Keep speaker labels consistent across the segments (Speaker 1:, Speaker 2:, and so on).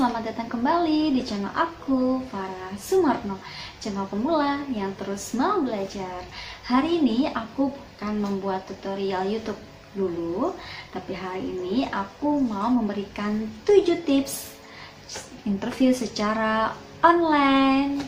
Speaker 1: selamat datang kembali di channel aku, Farah Sumarno, channel pemula yang terus mau belajar. Hari ini aku bukan membuat tutorial YouTube dulu, tapi hari ini aku mau memberikan 7 tips interview secara online.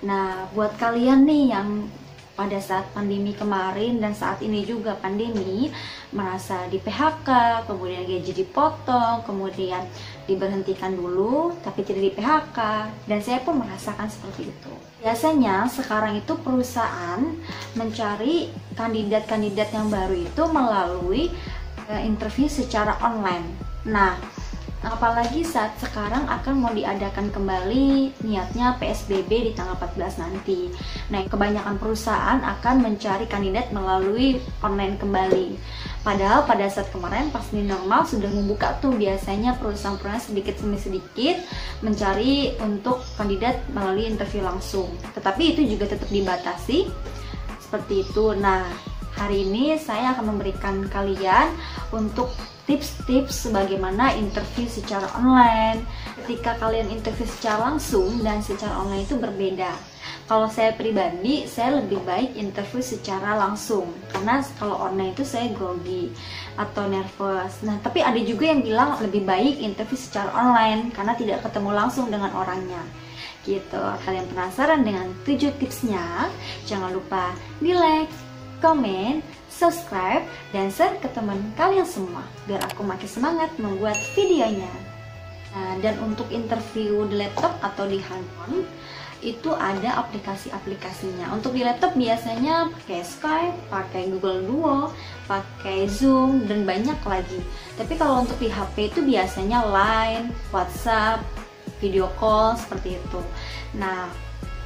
Speaker 1: Nah, buat kalian nih yang pada saat pandemi kemarin dan saat ini juga pandemi merasa di PHK, kemudian gaji dipotong, kemudian diberhentikan dulu tapi tidak di PHK, dan saya pun merasakan seperti itu. Biasanya sekarang itu perusahaan mencari kandidat-kandidat yang baru itu melalui interview secara online. Nah, apalagi saat sekarang akan mau diadakan kembali niatnya PSBB di tanggal 14 nanti. Nah, kebanyakan perusahaan akan mencari kandidat melalui online kembali. Padahal pada saat kemarin pas new normal sudah membuka tuh biasanya perusahaan-perusahaan sedikit demi sedikit mencari untuk kandidat melalui interview langsung. Tetapi itu juga tetap dibatasi seperti itu. Nah, hari ini saya akan memberikan kalian untuk tips-tips bagaimana interview secara online. Ketika kalian interview secara langsung dan secara online itu berbeda. Kalau saya pribadi, saya lebih baik interview secara langsung, karena kalau online itu saya grogi atau nervous. Nah, tapi ada juga yang bilang lebih baik interview secara online karena tidak ketemu langsung dengan orangnya. Gitu. Kalian penasaran dengan 7 tipsnya? Jangan lupa di like, komen, subscribe, dan share ke teman kalian semua biar aku makin semangat membuat videonya. Nah, dan untuk interview di laptop atau di handphone itu ada aplikasi-aplikasinya. Untuk di laptop biasanya pakai Skype, pakai Google Duo, pakai Zoom, dan banyak lagi. Tapi kalau untuk di HP itu biasanya Line, WhatsApp, video call seperti itu. Nah,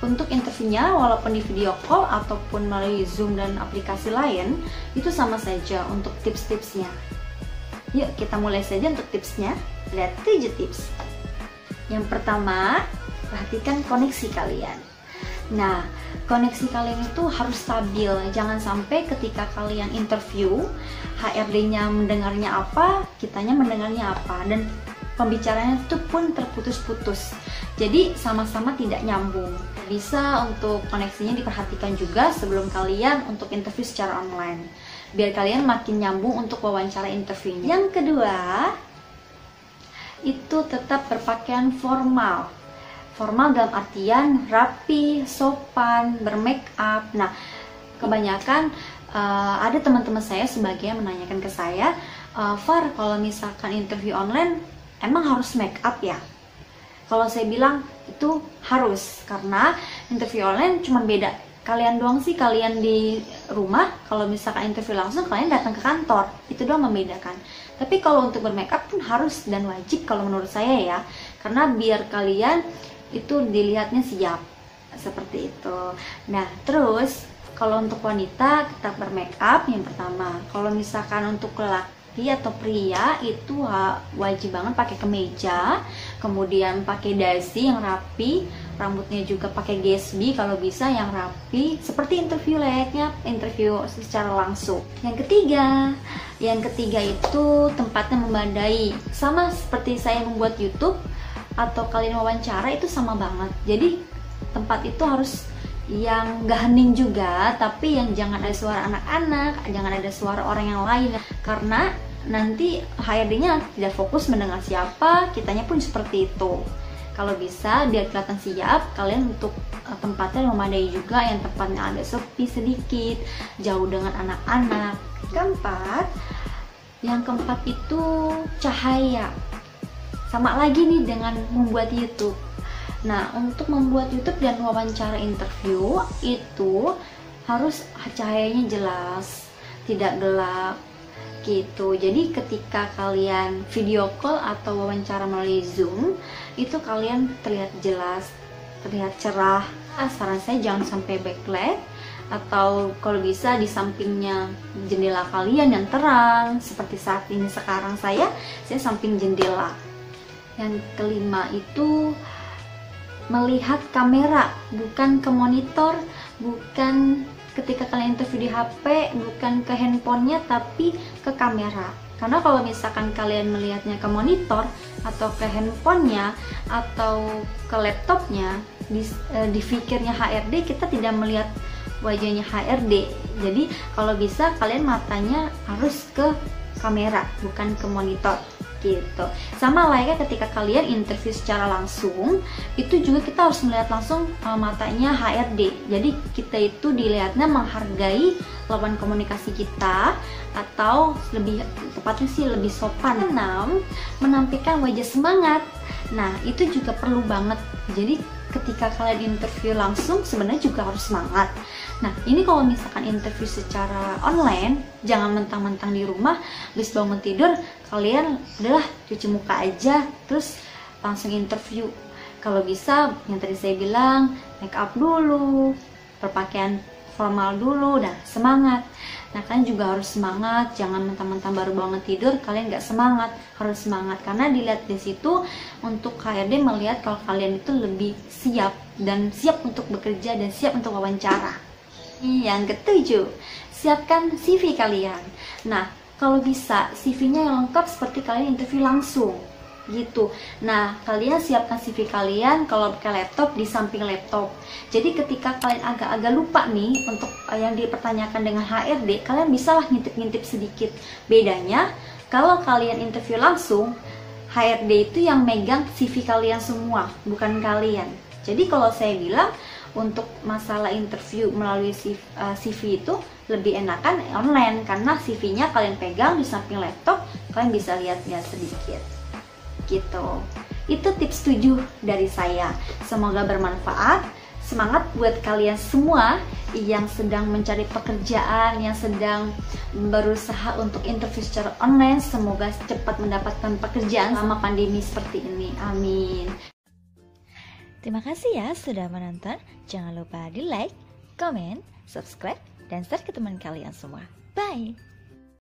Speaker 1: untuk interviewnya walaupun di video call ataupun melalui Zoom dan aplikasi lain itu sama saja untuk tips-tipsnya. Yuk kita mulai saja untuk tipsnya. Ada 7 tips. Yang pertama, perhatikan koneksi kalian. Nah, koneksi kalian itu harus stabil. Jangan sampai ketika kalian interview HRD-nya mendengarnya apa, kitanya mendengarnya apa, dan pembicaranya itu pun terputus-putus. Jadi sama-sama tidak nyambung. Bisa untuk koneksinya diperhatikan juga sebelum kalian untuk interview secara online, biar kalian makin nyambung untuk wawancara interviewnya. Yang kedua, itu tetap berpakaian formal. Formal dalam artian rapi, sopan, bermake up. Nah, kebanyakan ada teman-teman saya sebagian menanyakan ke saya, Far, kalau misalkan interview online emang harus make up ya? Kalau saya bilang itu harus, karena interview online cuma beda kalian doang sih, kalian di rumah. Kalau misalkan interview langsung kalian datang ke kantor, itu doang membedakan. Tapi kalau untuk bermake up pun harus dan wajib kalau menurut saya ya, karena biar kalian itu dilihatnya siap seperti itu. Nah, terus kalau untuk wanita tetap bermake up yang pertama. Kalau misalkan untuk lelaki atau pria itu wajib banget pakai kemeja, kemudian pakai dasi yang rapi, rambutnya juga pakai gesbi kalau bisa yang rapi, seperti interview layaknya interview secara langsung. Yang ketiga itu tempatnya memadai. Sama seperti saya membuat YouTube atau kalian wawancara itu sama banget. Jadi tempat itu harus yang gak hening juga, tapi yang jangan ada suara anak-anak, jangan ada suara orang yang lain, karena nanti HRD-nya tidak fokus mendengar siapa, kitanya pun seperti itu. Kalau bisa biar kelihatan siap, kalian untuk tempatnya memadai juga, yang tempatnya agak sepi sedikit, jauh dengan anak-anak. Yang keempat itu cahaya. Sama lagi nih dengan membuat YouTube. Nah, untuk membuat YouTube dan wawancara interview itu harus cahayanya jelas, tidak gelap gitu. Jadi ketika kalian video call atau wawancara melalui Zoom, itu kalian terlihat jelas, terlihat cerah. Saran saya jangan sampai backlight, atau kalau bisa di sampingnya jendela kalian yang terang, seperti saat ini sekarang saya samping jendela. Yang kelima itu melihat kamera, bukan ke monitor, bukan ketika kalian interview di HP, bukan ke handphonenya, tapi ke kamera. Karena kalau misalkan kalian melihatnya ke monitor atau ke handphonenya atau ke laptopnya, di fikirnya HRD kita tidak melihat wajahnya HRD. Jadi kalau bisa kalian matanya harus ke kamera, bukan ke monitor gitu. Sama layaknya ketika kalian interview secara langsung, itu juga kita harus melihat langsung matanya HRD. Jadi kita itu dilihatnya menghargai lawan komunikasi kita, atau lebih tepatnya sih lebih sopan. 6. Menampilkan wajah semangat. Nah, itu juga perlu banget. Jadi ketika kalian interview langsung sebenarnya juga harus semangat. Nah, ini kalau misalkan interview secara online, jangan mentang-mentang di rumah habis bangun tidur kalian udahlah cuci muka aja terus langsung interview. Kalau bisa yang tadi saya bilang, make up dulu, berpakaian formal dulu, nah semangat. Nah, kalian juga harus semangat, jangan mentang-mentang baru bangun tidur kalian nggak semangat. Harus semangat karena dilihat di situ untuk HRD melihat kalau kalian itu lebih siap dan siap untuk bekerja dan siap untuk wawancara. Yang ketujuh, siapkan CV kalian. Nah, kalau bisa CV-nya yang lengkap seperti kalian interview langsung gitu. Nah, kalian siapkan CV kalian kalau pakai laptop di samping laptop. Jadi ketika kalian agak-agak lupa nih untuk yang dipertanyakan dengan HRD, kalian bisalah ngintip-ngintip sedikit. Bedanya kalau kalian interview langsung, HRD itu yang megang CV kalian semua, bukan kalian. Jadi kalau saya bilang untuk masalah interview melalui CV itu lebih enakan online karena CV-nya kalian pegang di samping laptop, kalian bisa lihat-lihat sedikit gitu. Itu tips 7 dari saya. Semoga bermanfaat. Semangat buat kalian semua yang sedang mencari pekerjaan, yang sedang berusaha untuk interview secara online. Semoga cepat mendapatkan pekerjaan selama pandemi seperti ini. Amin.
Speaker 2: Terima kasih ya sudah menonton. Jangan lupa di like, comment, subscribe, dan share ke teman kalian semua. Bye!